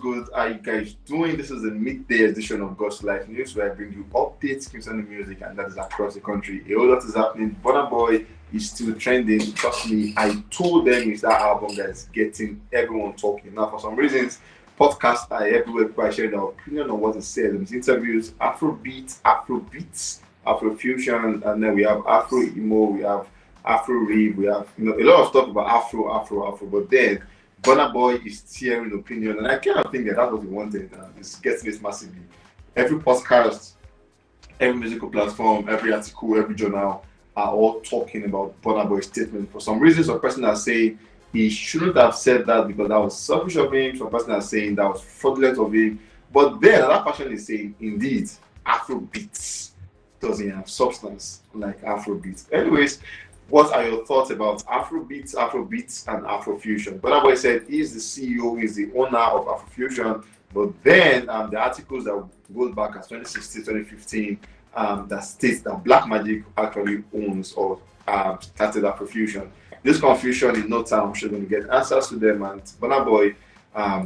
good? How you guys doing? This is the midday edition of God's Life News where I bring you updates concerning music and that is across the country. A whole lot is happening. Burna Boy is still trending. Trust me, I told them it's that album that's getting everyone talking. Now, for some reasons, podcasts are everywhere by sharing their opinion on what is said in these interviews. Afrobeats, Afrofusion, and then we have Afro emo, we have Afro rave, we have a lot of stuff about Afro. But then Burna Boy is sharing opinion, and I kind of think that that's what he wanted. It's getting this massively. Every podcast, every musical platform, every article, every journal are all talking about Burna Boy's statement. For some reason, some person are saying he shouldn't have said that because that was selfish of him. Some person are saying that was fraudulent of him. But then another person is saying, indeed, Afrobeats doesn't have substance like Afrobeats. Anyways, what are your thoughts about Afrobeats, and Afrofusion? Burna Boy said he's the CEO, he's the owner of Afrofusion, but then the articles that goes back as 2016, 2015 that states that Black Magic actually owns or started Afrofusion. This confusion in no time, I'm sure going to get answers to them. And Burna Boy,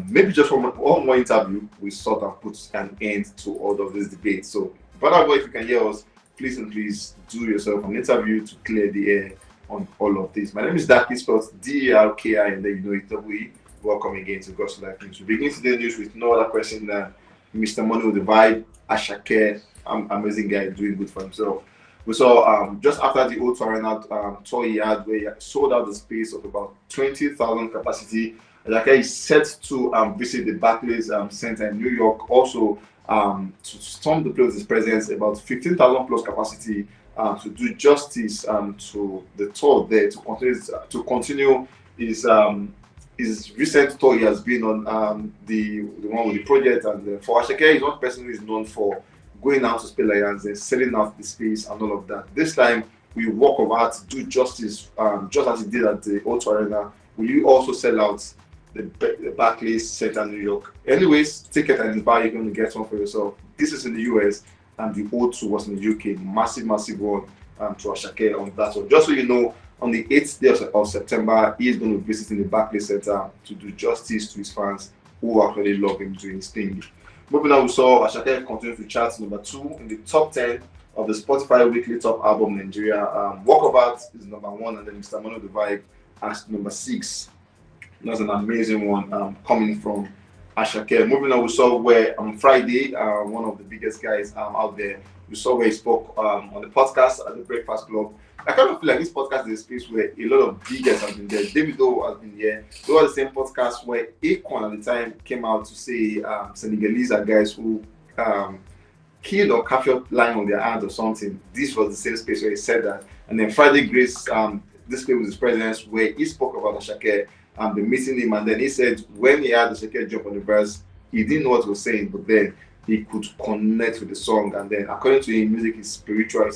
maybe just from one more interview, we sort of put an end to all of this debate. So, Burna Boy, if you can hear us, please do yourself an interview to clear the air on all of this. My name is Darky, spelled Darki, and then you know it W. Welcome again to God's Life News. We begin today's news with no other question than Mr. Money with the Vibe, Asake, amazing guy, doing good for himself. We saw just after the O2 Arena tour he had, where he sold out the space of about 20,000 capacity. Asake is set to visit the Barclays Center in New York, also to storm the place with his presence, about 15,000 plus capacity, to do justice to the tour there, to continue his recent tour he has been on, the one with the project. And for Asake, he's one person who is known for going out to Spell Lions and selling out the space and all of that. This time, we walk of art, do justice, just as he did at the O2 Arena. Will you also sell out the Barclays Center New York? Anyways, ticket and buy, you're going to get one for yourself. This is in the US, and the O2 was in the UK. Massive one to Asake on that one. Just so you know, on the 8th day of September, he is going to be visiting the Barclays Center to do justice to his fans who actually love him doing his thing. Moving on, we saw Asake continue to chart number 2 in the top 10 of the Spotify Weekly Top Album Nigeria. Walk of Art is number 1, and then Mr. Mono the Vibe as number 6. That's an amazing one coming from Asake. Moving on, we saw where on Friday, one of the biggest guys out there, we saw where he spoke on the podcast at the Breakfast Club. I kind of feel like this podcast is a space where a lot of big guys have been there. Davido has been here. They were the same podcast where Akon at the time came out to say Senegalese are guys who killed or captured lying on their hands or something. This was the same space where he said that. And then Friday Grace displayed with his presence where he spoke about Asake, the meeting him, and then he said when he had Asake jump on the verse, he didn't know what he was saying, but then he could connect with the song. And then according to him, music is spiritual.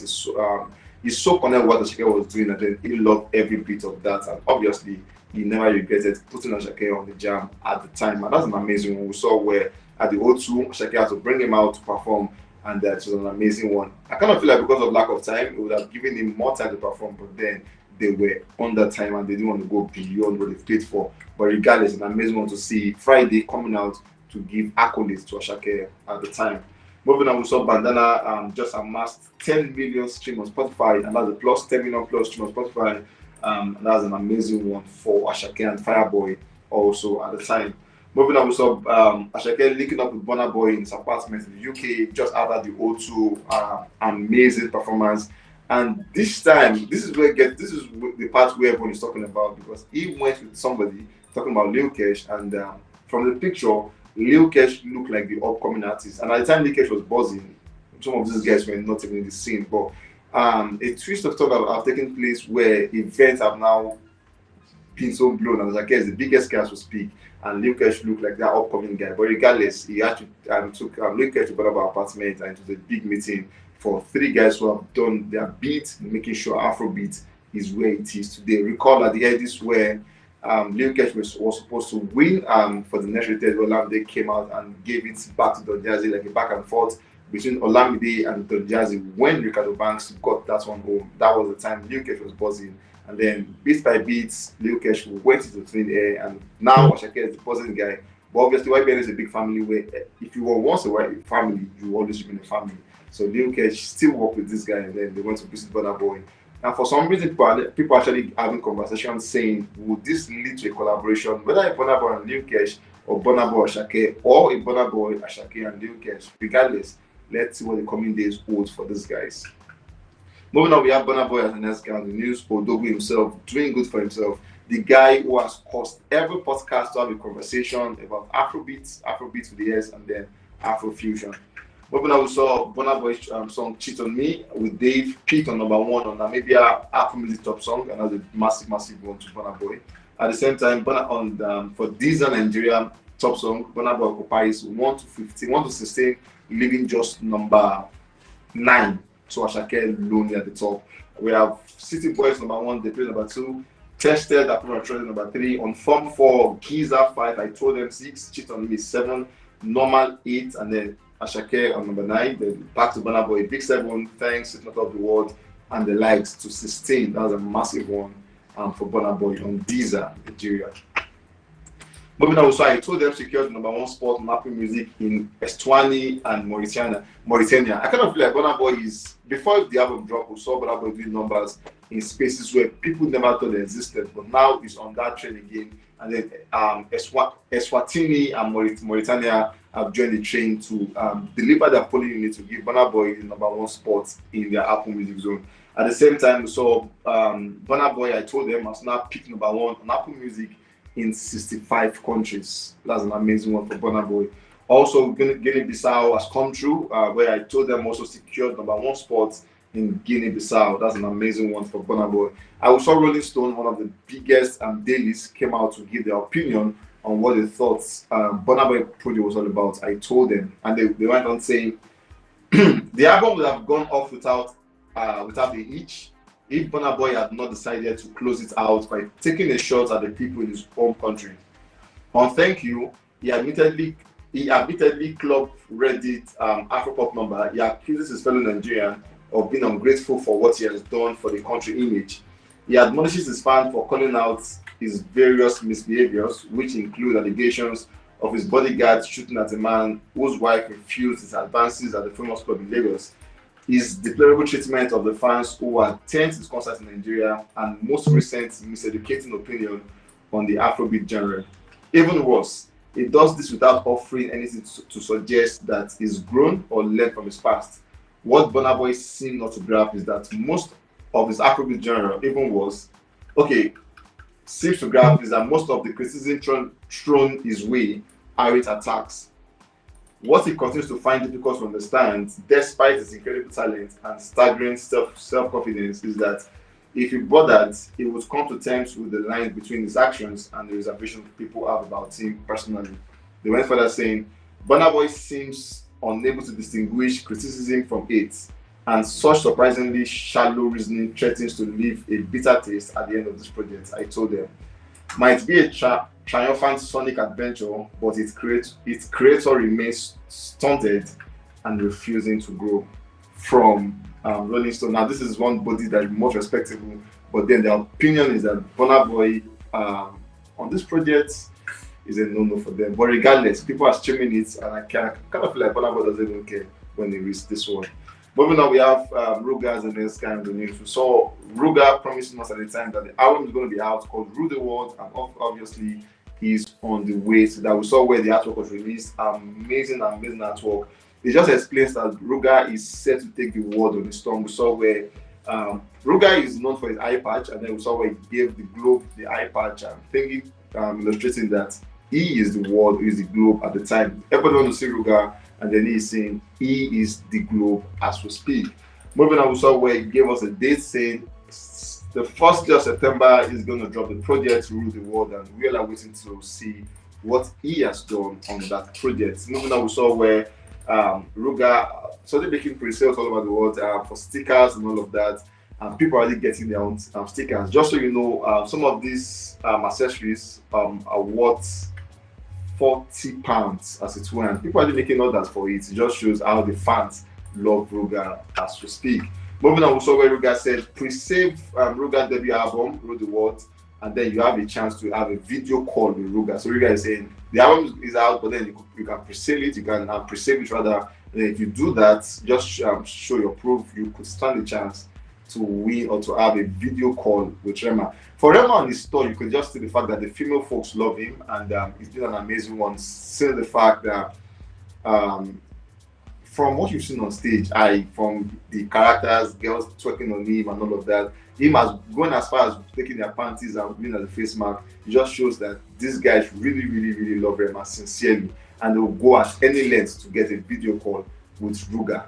He's so connected with what Asake was doing, and then he loved every bit of that. And obviously, he never regretted putting Asake on the jam at the time. And that's an amazing one. We saw where at the O2, Asake had to bring him out to perform, and that was an amazing one. I kind of feel like because of lack of time, it would have given him more time to perform, but then they were under time and they didn't want to go beyond what they paid for. But regardless, an amazing one to see Friday coming out to give accolades to Asake at the time. Moving on, we saw Bandana just amassed 10 million streams on Spotify, and that's a plus 10 million plus stream on Spotify. And that's an amazing one for Asake and Fireboy also at the time. Moving on, we saw Asake linking up with Burna Boy in his apartment in the UK just after the O2 amazing performance. And this time, this is the part where everyone is talking about, because he went with somebody talking about Lil Kesh, and from the picture, Lil Kesh looked like the upcoming artist. And at the time Lil Kesh was buzzing, some of these guys were not even in the scene. But a twist of talk have taken place where events have now been so blown, and Asake is the biggest guy to speak, and Lil Kesh looked like that upcoming guy. But regardless, he actually took Lil Kesh to Burna Boy apartment, and it was a big meeting for 3 guys who have done their beat, making sure Afrobeat is where it is today. Recall at the end, this where Lil Kesh was supposed to win for the next rated. Olamide came out and gave it back to Don Jazzy, like a back and forth between Olamide and Don Jazzy. When Ricardo Banks got that one home, that was the time Lil Kesh was buzzing. And then beat by beat, Lil Kesh went into thin air, and now Asake is the buzzing guy But obviously, YBN is a big family where if you were once a white family, you always remain a family. So Lil Kesh still work with this guy, and then they went to visit Burna Boy. And for some reason, people actually having conversations saying, would this lead to a collaboration, whether a Burna Boy and Lil Kesh, or Burna Boy Asake, or a Burna Boy, Asake, and Lil Kesh? Regardless, let's see what the coming days hold for these guys. Moving on, we have Burna Boy as the next guy on the news. Odowgwu himself, doing good for himself. The guy who has caused every podcast to have a conversation about Afrobeats with the S, and then Afrofusion. Moving on, we saw Burna Boy's song "Cheat on Me" with Dave peaked on #1 on Namibia Afro Music Top Song, and that's a massive one to Burna Boy. At the same time, for Deezer Nigeria Top Song, Burna Boy occupies 1 to 16, leaving just number 9. So Asake lonely at the top. We have City Boys #1, they play #2. Tested, Approach #3. On Form 4, Giza 5, I Told Them 6, Cheat on Me 7, Normal 8, and then Asake on #9. Then back to Burna Boy, Big 7, Thanks, It's Not of the World, and the likes to 16. That was a massive one for Burna Boy on Deezer, Nigeria. Moving on, so I Told Them secured the #1 spot on Apple Music in Eswatini and Mauritania. I kind of feel like Burna Boy is, before the album dropped, we saw Burna Boy doing numbers in spaces where people never thought they existed, but now he's on that train again. And then Eswatini and Mauritania have joined the train to deliver their polling unit to give Burna Boy the #1 spot in their Apple Music zone. At the same time, we saw Burna Boy, I Told Them, has now picked #1 on Apple Music in 65 countries. That's an amazing one for Burna Boy. Also, Guinea-Bissau has come through, where I Told Them also secured #1 spot in Guinea-Bissau. That's an amazing one for Burna Boy. I also saw Rolling Stone, one of the biggest dailies, came out to give their opinion on what they thought Burna Boy project was all about. I Told Them, and they went on saying the album would have gone off without a hitch if Burna Boy had not decided to close it out by taking a shot at the people in his home country. On Thank You, he admittedly clubbed Reddit Afropop number. He accuses his fellow Nigerian of being ungrateful for what he has done for the country image. He admonishes his fans for calling out his various misbehaviors, which include allegations of his bodyguard shooting at a man whose wife refused his advances at the famous club in Lagos, his deplorable treatment of the fans who attend his concerts in Nigeria, and most recent miseducating opinion on the Afrobeat genre. Even worse, he does this without offering anything to suggest that he's grown or learned from his past. What Burna Boy seems not to grasp is that most of his Afrobeat genre, seems to grasp is that most of the criticism thrown his way are his attacks. What he continues to find difficult to understand, despite his incredible talent and staggering self-confidence, is that if he bothered, he would come to terms with the line between his actions and the reservations people have about him personally. They went further saying, Burna Boy seems unable to distinguish criticism from hate, and such surprisingly shallow reasoning threatens to leave a bitter taste at the end of this project. I Told Them might be a triumphant sonic adventure, but its creator remains stunted and refusing to grow. From Rolling Stone. Now, this is one body that is most respectable, but then their opinion is that Burna Boy on this project is a no-no for them. But regardless, people are streaming it, and I kind of feel like Burna Boy doesn't even care when they reach this one. Moving on, we have Ruga as the next guy in the news. We saw Ruga promising us at the time that the album is going to be out called Rule the World, and obviously he's on the way to that. We saw where the artwork was released. Amazing artwork. It just explains that Ruga is set to take the world on his tongue. We saw where Ruga is known for his eye patch, and then we saw where he gave the globe the eye patch, and thinking, illustrating that he is the world, he is the globe at the time. Everybody wants to see Ruga, and then he is saying he is the globe as we speak. Moving on, we saw where he gave us a date saying the first day of September is going to drop the project Rule the World, and we are waiting to see what he has done on that project. Moving on, we saw where Ruga started making pre-sales all over the world for stickers and all of that, and people are already getting their own stickers. Just so you know, some of these accessories are worth £40 as it were, and people are already making orders for it. It just shows how the fans love Ruga as we speak. Moving on, we saw where Ruga said pre-save Ruga debut album Rule the World, and then you have a chance to have a video call with Ruga. So Ruga is saying the album is out, but then you can pre-sale it, you can pre-save it rather. And then if you do that, just show your proof, you could stand a chance to win or to have a video call with Rema. For Rema on his store, you could just see the fact that the female folks love him, and he's been an amazing one. Still the fact that from what you've seen on stage, from the characters, girls twerking on him and all of that, him as going as far as taking their panties and being as a face mark, it just shows that these guys really, really, really love Rema sincerely, and they'll go at any length to get a video call with Ruga.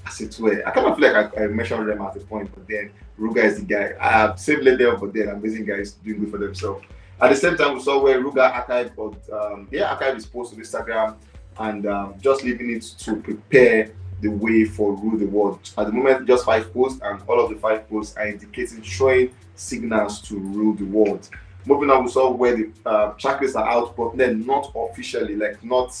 As it were, I kind of feel like I mentioned Rema at a point, but then Ruga is the guy. I have saved them, but then amazing guys doing good for themselves. At the same time, we saw where Ruga archived his post on Instagram, and just leaving it to prepare the way for Rule the World. At the moment, just 5 posts, and all of the 5 posts are indicating, showing signals to rule the world. Moving on, we saw where the tracklists are out, but then not officially, like not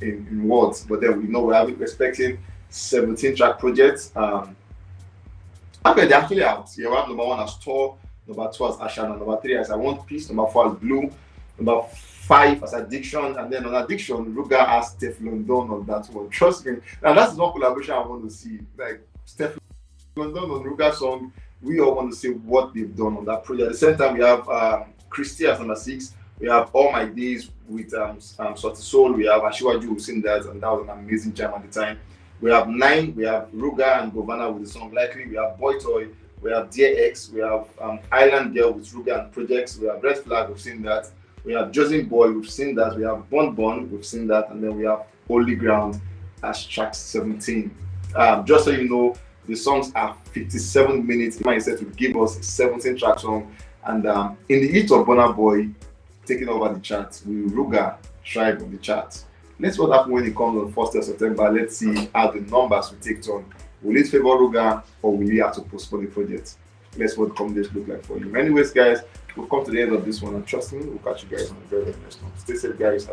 in words, but then we're expecting 17 track projects. Okay, they're actually out. Yeah, we have number 1 as Tor, number 2 as Ashana, number 3 as I Want Peace, number 4 as Blue, number 5 as Addiction, and then on Addiction, Ruga has Teflon Don on that one. Trust me, and that's one collaboration I want to see. Like Teflon Don on Ruga song, we all want to see what they've done on that project. At the same time, we have Christy as number 6. We have All My Days with Soti Soul. We have Ashiwaju who sing that, and that was an amazing jam at the time. We have 9. We have Ruga and Govana with the song Likely. We have Boy Toy. We have Dear X. We have Island Girl with Ruga and Projects. We have Red Flag. We've seen that. We have Josin Boy. We've seen that. We have Bon. We've seen that. And then we have Holy Ground as track 17. Just so you know, the songs are 57 minutes. Man said to give us a 17-track song. And in the heat of Burna Boy taking over the charts, will Ruga thrive on the charts? Let's see what happens when it comes on 1st of September. Let's see how the numbers will take on. Will it favor Ruga, or will we have to postpone the project? Let's see what the comments look like for you. Anyways, guys, we've come to the end of this one, and trust me, we'll catch you guys on the very next one. Stay safe, guys.